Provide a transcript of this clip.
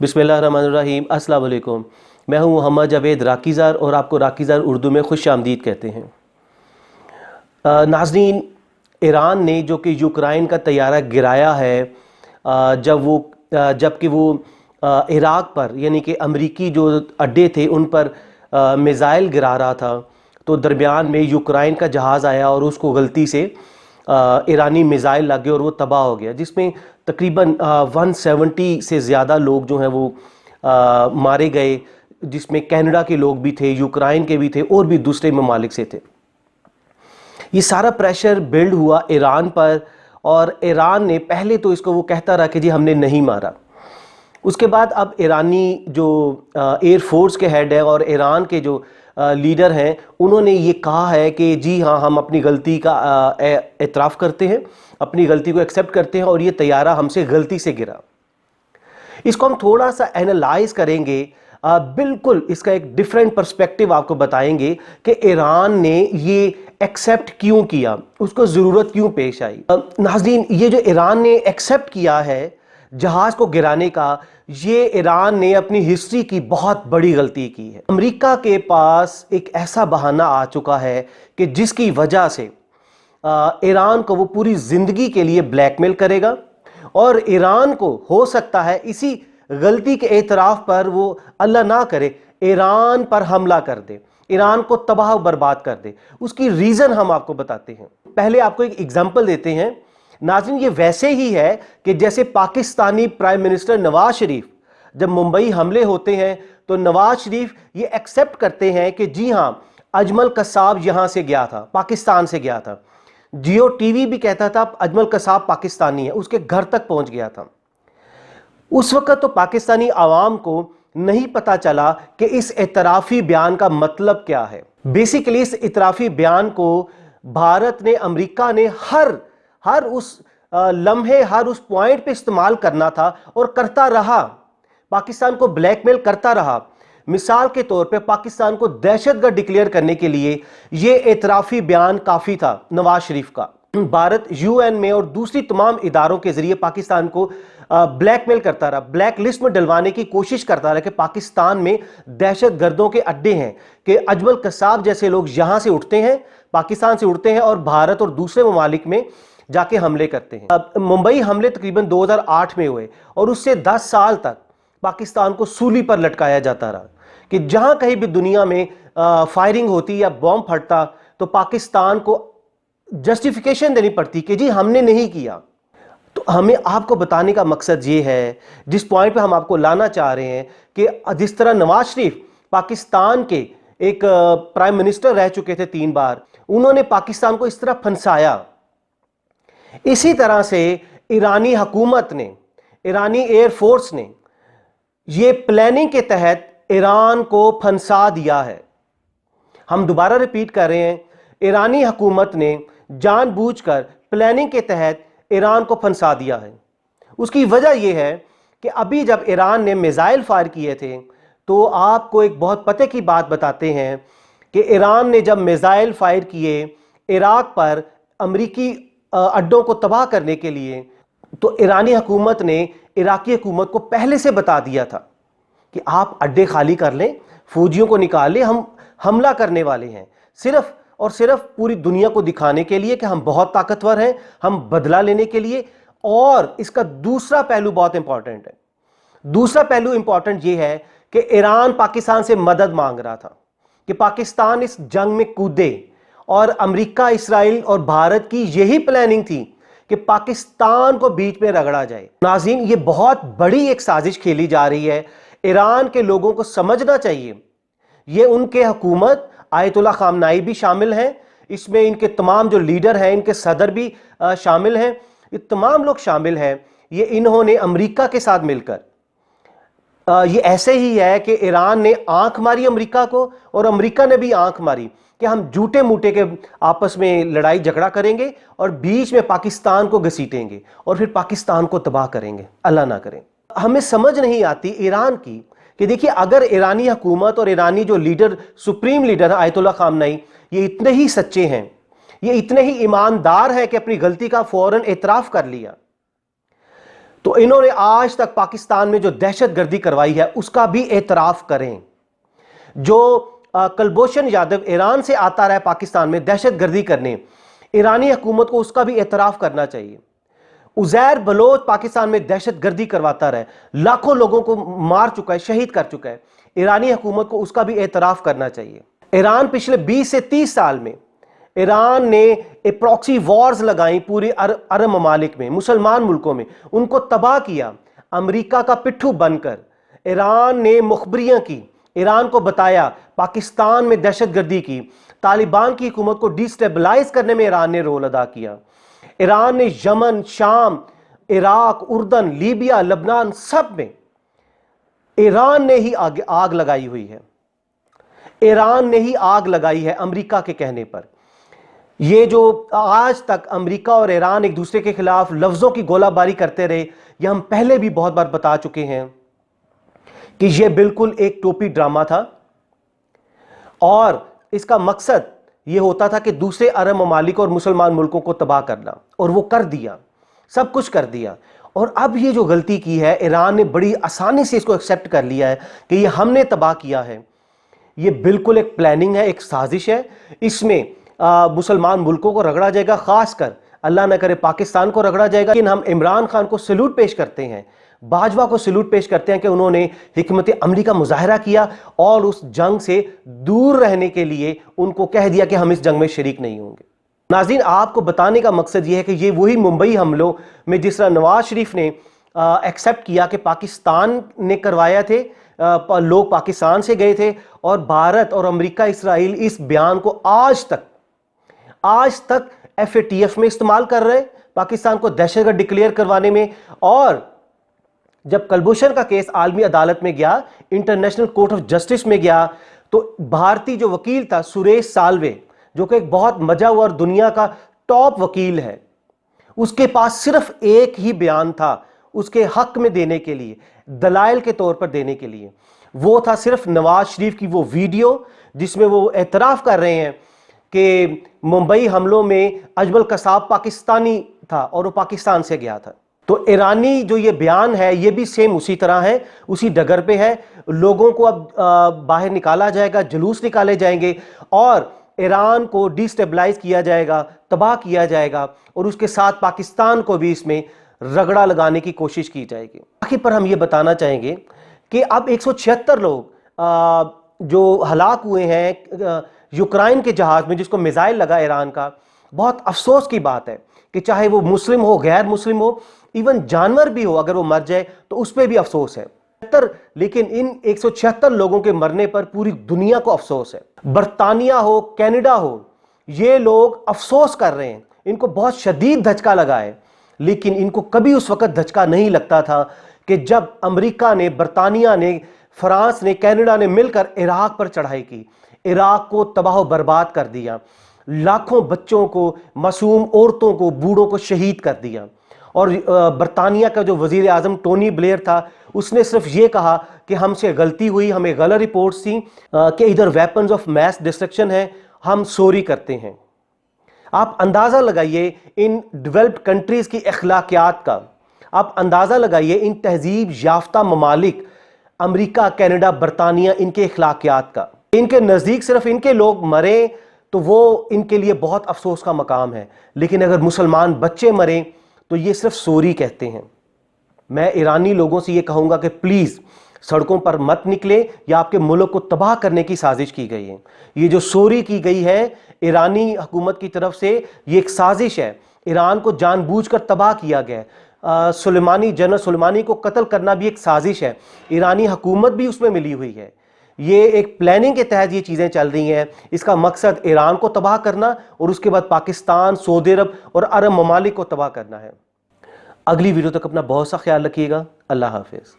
बिस्मिल्लाहिर्रहमानिर्रहीम। अस्सलाम वालेकुम। मैं हूं मोहम्मद जावेद राकीज़र और आपको राकीज़र उर्दू में खुश आमदीद कहते हैं। नाज़रीन, ईरान ने जो कि यूक्रेन का तैयारा गिराया है, जबकि वो इराक़ पर यानी कि अमरीकी जो अड्डे थे उन पर मिज़ाइल गिरा रहा था, तो दरमियान में यूक्रेन का जहाज़ आया और उसको गलती से ईरानी मिज़ाइल लग गए और वो तबाह हो गया, जिसमें तकरीबन 170 से ज़्यादा लोग जो हैं वो मारे गए, जिसमें कनाडा के लोग भी थे, यूक्रेन के भी थे और भी दूसरे ममालिक से थे। ये सारा प्रेशर बिल्ड हुआ ईरान पर और ईरान ने पहले तो इसको वो कहता रहा कि जी हमने नहीं मारा। उसके बाद अब ईरानी जो एयर फोर्स के हेड है और ईरान के जो लीडर हैं, उन्होंने ये कहा है कि जी हाँ, हम अपनी गलती का एतराफ़ करते हैं, अपनी गलती को एक्सेप्ट करते हैं और ये तैयारा हमसे गलती से गिरा। इसको हम थोड़ा सा एनालाइज करेंगे, बिल्कुल इसका एक डिफरेंट पर्सपेक्टिव आपको बताएंगे कि ईरान ने ये एक्सेप्ट क्यों किया, उसको ज़रूरत क्यों पेश आई। नाज़रीन, ये जो ईरान ने एक्सेप्ट किया है जहाज़ को गिराने का, ये ईरान ने अपनी हिस्ट्री की बहुत बड़ी गलती की है। अमेरिका के पास एक ऐसा बहाना आ चुका है कि जिसकी वजह से ईरान को वो पूरी ज़िंदगी के लिए ब्लैकमेल करेगा और ईरान को हो सकता है इसी गलती के एतराफ़ पर वो अल्लाह ना करे ईरान पर हमला कर दे, ईरान को तबाह बर्बाद कर दे। उसकी रीज़न हम आपको बताते हैं। पहले आपको एक एग्जाम्पल देते हैं। नाज़रीन, ये वैसे ही है कि जैसे पाकिस्तानी प्राइम मिनिस्टर नवाज शरीफ जब मुंबई हमले होते हैं तो नवाज शरीफ ये एक्सेप्ट करते हैं कि जी हाँ, अजमल कसाब यहाँ से गया था, पाकिस्तान से गया था। जियो टीवी भी कहता था अजमल कसाब पाकिस्तानी है, उसके घर तक पहुँच गया था। उस वक्त तो पाकिस्तानी आवाम को नहीं पता चला कि इस इतराफ़ी बयान का मतलब क्या है। बेसिकली इस इतराफ़ी बयान को भारत ने, अमेरिका ने हर उस लम्हे, हर उस पॉइंट पे इस्तेमाल करना था और करता रहा, पाकिस्तान को ब्लैकमेल करता रहा। मिसाल के तौर पे पाकिस्तान को दहशतगर्द डिक्लेयर करने के लिए ये एतराफ़ी बयान काफ़ी था नवाज शरीफ का। भारत यूएन में और दूसरी तमाम इदारों के ज़रिए पाकिस्तान को ब्लैकमेल करता रहा, ब्लैक लिस्ट में डलवाने की कोशिश करता रहा कि पाकिस्तान में दहशतगर्दों के अड्डे हैं, कि अजमल कसाब जैसे लोग यहाँ से उठते हैं, पाकिस्तान से उठते हैं और भारत और दूसरे ममालिक में जाके हमले करते हैं। अब मुंबई हमले तकरीबन 2008 में हुए और उससे 10 साल तक पाकिस्तान को सूली पर लटकाया जाता रहा कि जहां कहीं भी दुनिया में फायरिंग होती या बॉम्ब फटता तो पाकिस्तान को जस्टिफिकेशन देनी पड़ती कि जी हमने नहीं किया। तो हमें आपको बताने का मकसद ये है, जिस पॉइंट पे हम आपको लाना चाह रहे हैं, कि जिस तरह नवाज शरीफ पाकिस्तान के एक प्राइम मिनिस्टर रह चुके थे 3 बार, उन्होंने पाकिस्तान को इस तरह फंसाया, इसी तरह से ईरानी हुकूमत ने, ईरानी एयर फोर्स ने ये प्लानिंग के तहत ईरान को फंसा दिया है। हम दोबारा रिपीट कर रहे हैं, ईरानी हुकूमत ने जानबूझकर प्लानिंग के तहत ईरान को फंसा दिया है। उसकी वजह यह है कि अभी जब ईरान ने मिसाइल फायर किए थे, तो आपको एक बहुत पते की बात बताते हैं कि ईरान ने जब मिसाइल फायर किए इराक पर अमरीकी अड्डों को तबाह करने के लिए, तो ईरानी हुकूमत ने इराकी हुकूमत को पहले से बता दिया था कि आप अड्डे खाली कर लें, फौजियों को निकाल लें, हम हमला करने वाले हैं, सिर्फ और सिर्फ पूरी दुनिया को दिखाने के लिए कि हम बहुत ताकतवर हैं, हम बदला लेने के लिए। और इसका दूसरा पहलू बहुत इंपॉर्टेंट है। दूसरा पहलू इंपॉर्टेंट ये है कि ईरान पाकिस्तान से मदद मांग रहा था कि पाकिस्तान इस जंग में कूदे, और अमेरिका, इस्राइल और भारत की यही प्लानिंग थी कि पाकिस्तान को बीच में रगड़ा जाए। नाज़रीन, ये बहुत बड़ी एक साजिश खेली जा रही है। ईरान के लोगों को समझना चाहिए, ये उनके हुकूमत, आयतुल्लाह खामनाई भी शामिल हैं इसमें, इनके तमाम जो लीडर हैं, इनके सदर भी शामिल हैं, ये तमाम लोग शामिल हैं। ये इन्होंने अमेरिका के साथ मिलकर, ये ऐसे ही है कि ईरान ने आंख मारी अमेरिका को और अमेरिका ने भी आंख मारी कि हम झूठे मूठे के आपस में लड़ाई झगड़ा करेंगे और बीच में पाकिस्तान को घसीटेंगे और फिर पाकिस्तान को तबाह करेंगे, अल्लाह ना करें। हमें समझ नहीं आती ईरान की कि देखिए, अगर ईरानी हुकूमत और ईरानी जो लीडर, सुप्रीम लीडर है आयतुल्लाह खामनाई, ये इतने ही सच्चे हैं, ये इतने ही ईमानदार हैं कि अपनी गलती का फौरन एतराफ़ कर लिया, तो تو انہوں نے آج تک پاکستان میں جو دہشت گردی کروائی ہے اس کا بھی اعتراف کریں. جو کلبھوشن یادو ایران سے آتا رہا ہے پاکستان میں دہشت گردی کرنے، ایرانی حکومت کو اس کا بھی اعتراف کرنا چاہیے. عزیر بلوچ پاکستان میں دہشت گردی کرواتا رہا ہے، لاکھوں لوگوں کو مار چکا ہے، شہید کر چکا ہے. ایرانی حکومت کو اس کا بھی اعتراف کرنا چاہیے. ایران پچھلے 20 سے 30 سال میں ایران نے پراکسی وارز لگائیں پوری عرب ممالک میں، مسلمان ملکوں میں، ان کو تباہ کیا. امریکہ کا پٹھو بن کر ایران نے مخبریاں کی، ایران کو بتایا، پاکستان میں دہشت گردی کی، طالبان کی حکومت کو ڈی سٹیبلائز کرنے میں ایران نے رول ادا کیا. ایران نے یمن، شام، عراق، اردن، لیبیا، لبنان، سب میں ایران نے ہی آگ لگائی ہوئی ہے. ایران نے ہی آگ لگائی ہے امریکہ کے کہنے پر. یہ جو آج تک امریکہ اور ایران ایک دوسرے کے خلاف لفظوں کی گولہ باری کرتے رہے، یہ ہم پہلے بھی بہت بار بتا چکے ہیں کہ یہ بالکل ایک ٹوپی ڈرامہ تھا، اور اس کا مقصد یہ ہوتا تھا کہ دوسرے عرب ممالک اور مسلمان ملکوں کو تباہ کرنا، اور وہ کر دیا، سب کچھ کر دیا. اور اب یہ جو غلطی کی ہے ایران نے بڑی آسانی سے اس کو ایکسیپٹ کر لیا ہے کہ یہ ہم نے تباہ کیا ہے. یہ بالکل ایک پلاننگ ہے، ایک سازش ہے. اس میں مسلمان ملکوں کو رگڑا جائے گا، خاص کر اللہ نہ کرے پاکستان کو رگڑا جائے گا. لیکن ہم عمران خان کو سلوٹ پیش کرتے ہیں، باجوہ کو سلوٹ پیش کرتے ہیں کہ انہوں نے حکمت عملی کا مظاہرہ کیا اور اس جنگ سے دور رہنے کے لیے ان کو کہہ دیا کہ ہم اس جنگ میں شریک نہیں ہوں گے. ناظرین، آپ کو بتانے کا مقصد یہ ہے کہ یہ وہی ممبئی حملوں میں جس طرح نواز شریف نے ایکسیپٹ کیا کہ پاکستان نے کروایا تھے، لوگ پاکستان سے گئے تھے، اور بھارت اور امریکہ، اسرائیل اس بیان کو آج تک FATF میں استعمال کر رہے ہیں، پاکستان کو دہشت گرد ڈکلیئر کروانے میں. اور جب کلبھوشن کا کیس عالمی عدالت میں گیا، انٹرنیشنل کورٹ آف جسٹس میں گیا، تو بھارتی جو وکیل تھا سریش سالوے، جو کہ ایک بہت مجا ہوا اور دنیا کا ٹاپ وکیل ہے، اس کے پاس صرف ایک ہی بیان تھا اس کے حق میں دینے کے لیے، دلائل کے طور پر دینے کے لیے. وہ تھا صرف نواز شریف کی وہ ویڈیو جس میں وہ اعتراف کر رہے ہیں کہ ممبئی حملوں میں اجمل قصاب پاکستانی تھا اور وہ پاکستان سے گیا تھا. تو ایرانی جو یہ بیان ہے یہ بھی سیم اسی طرح ہے، اسی ڈگر پہ ہے. لوگوں کو اب باہر نکالا جائے گا، جلوس نکالے جائیں گے، اور ایران کو ڈی سٹیبلائز کیا جائے گا، تباہ کیا جائے گا، اور اس کے ساتھ پاکستان کو بھی اس میں رگڑا لگانے کی کوشش کی جائے گی. آخر پر ہم یہ بتانا چاہیں گے کہ اب 176 لوگ جو ہلاک ہوئے ہیں یوکرائن کے جہاز میں جس کو میزائل لگا ایران کا، بہت افسوس کی بات ہے کہ چاہے وہ مسلم ہو، غیر مسلم ہو، ایون جانور بھی ہو، اگر وہ مر جائے تو اس پہ بھی افسوس ہے. لیکن ان 176 لوگوں کے مرنے پر پوری دنیا کو افسوس ہے. برطانیہ ہو، کینیڈا ہو، یہ لوگ افسوس کر رہے ہیں، ان کو بہت شدید دھچکا لگا ہے. لیکن ان کو کبھی اس وقت دھچکا نہیں لگتا تھا کہ جب امریکہ نے، برطانیہ نے، فرانس نے، کینیڈا نے مل کر عراق پر چڑھائی کی، عراق کو تباہ و برباد کر دیا، لاکھوں بچوں کو، معصوم عورتوں کو، بوڑھوں کو شہید کر دیا. اور برطانیہ کا جو وزیر اعظم ٹونی بلیئر تھا، اس نے صرف یہ کہا کہ ہم سے غلطی ہوئی، ہمیں غلط رپورٹس تھیں کہ ادھر ویپنز آف میس ڈسٹرکشن ہیں، ہم سوری کرتے ہیں. آپ اندازہ لگائیے ان ڈیولپڈ کنٹریز کی اخلاقیات کا، آپ اندازہ لگائیے ان تہذیب یافتہ ممالک امریکہ، کینیڈا، برطانیہ، ان کے اخلاقیات کا. ان کے نزدیک صرف ان کے لوگ مریں تو وہ ان کے لیے بہت افسوس کا مقام ہے، لیکن اگر مسلمان بچے مریں تو یہ صرف سوری کہتے ہیں. میں ایرانی لوگوں سے یہ کہوں گا کہ پلیز سڑکوں پر مت نکلیں، یا آپ کے ملک کو تباہ کرنے کی سازش کی گئی ہے. یہ جو سوری کی گئی ہے ایرانی حکومت کی طرف سے، یہ ایک سازش ہے. ایران کو جان بوجھ کر تباہ کیا گیا. جنرل سلیمانی کو قتل کرنا بھی ایک سازش ہے، ایرانی حکومت بھی اس میں ملی ہوئی ہے. یہ ایک پلاننگ کے تحت یہ چیزیں چل رہی ہیں. اس کا مقصد ایران کو تباہ کرنا اور اس کے بعد پاکستان، سعودی عرب اور عرب ممالک کو تباہ کرنا ہے. اگلی ویڈیو تک اپنا بہت سا خیال رکھیے گا. اللہ حافظ.